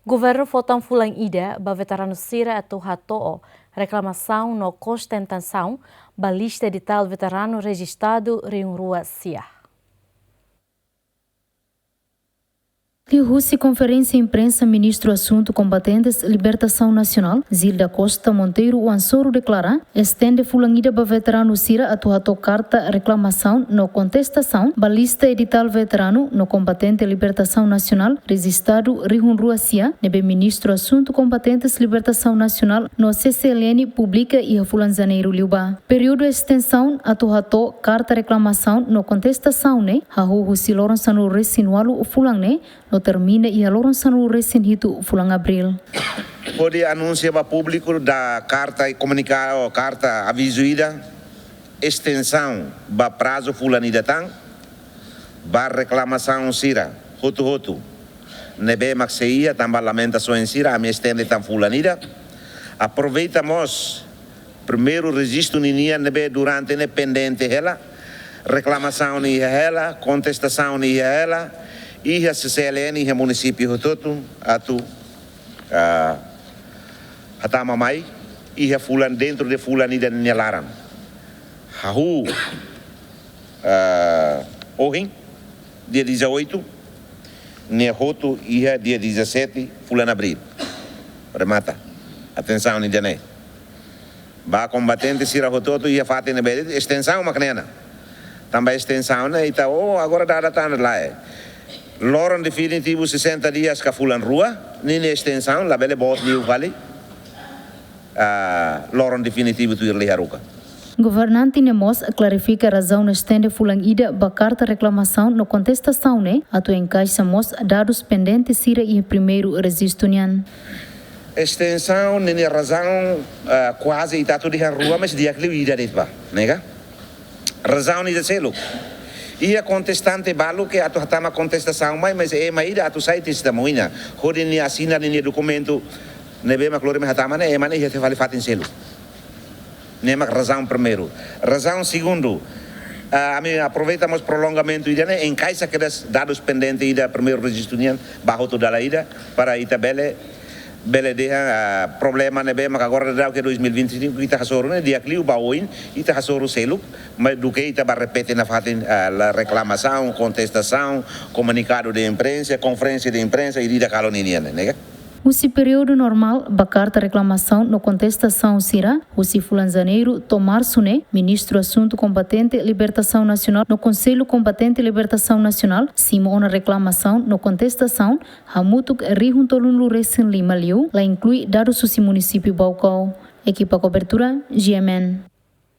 Governo Fotang Fulang Ida, ba veterano Sira atau Hatoo, reclamação no ostentação, balista de tal veterano registrado em Rua Sia. Rússia conferência imprensa ministro assunto combatentes libertação nacional Zilda Costa Monteiro o Ansoro declara estende fulangida ba veterano Sira atuato carta reclamação no contestação balista edital veterano no combatente libertação nacional registrado Rihun Ruasia nebe ministro assunto combatentes libertação nacional no CCLN publica e fulan janeiro liuba período extensão atuato carta reclamação no contestação ne hahu siloron sanu resinualu fulang ne no termina e a Lorençano recém hito fulang abril. Pode anunciar para público da carta e comunicar a carta avisoida extensão ba prazo fulanida tang ba reclamação sira hotu nebe maxeia também lamentação em sira a minha estende tam fulanida aproveitamos primeiro registro ninia nebe durante ne pendente ela reclamação ni ela contestação ni ela e a CCLN e a município todo atu hatama mai e a fulan dentro de fulanida nyalaram hahu ohin dia 18 ne hoto e dia 17 fulan abril remata atenção ni jane ba combatente sira hoto e a fate ne bede extensão maknena também extensão né ita agora dá tanda lá Loron definitivo 60 dias ka fulan rua, nini extensão, la bele bot niu vale. Loron definitivo tu irli haruka. Governante Nemos clarifica a razão na estende fulang ida ba carta reclamação no contestação ne atu encaixa mos dados pendentes sira e primeiro registro nian. Extensão nini razão quase itatu di rua mas dia kliu ida det ba, nega? Razão ni de selo. E a contestante balu que atu hatama contestação mas é maida atu sai testemunha hodin ni assina ni documento nebe ma klore me hatama ne mane ia te vale fatin selo nema razão primeiro razão segundo a mim aproveitamos prolongamento ida ne encaixa que dados pendentes ida primeiro registro nian bajo toda a ida para itabele bele deha problema nebe mak agora da que 2025 kita hasoro ne dia kliu baoin ita hasoro selo mas do que ita ba repete na fatin la reclamação contestação comunicado de imprensa conferência de imprensa e ida caloninia nega Usi período normal, ba carta reclamação no contestação sira, usi fulan janeiro, tomar sune, ministro assunto combatente libertação nacional no Conselho Combatente Libertação Nacional, sima na reclamação no contestação, hamutuk rihun tolunlu recém lima liu, la inclui dados susi município Baucau. Equipa cobertura, GMN.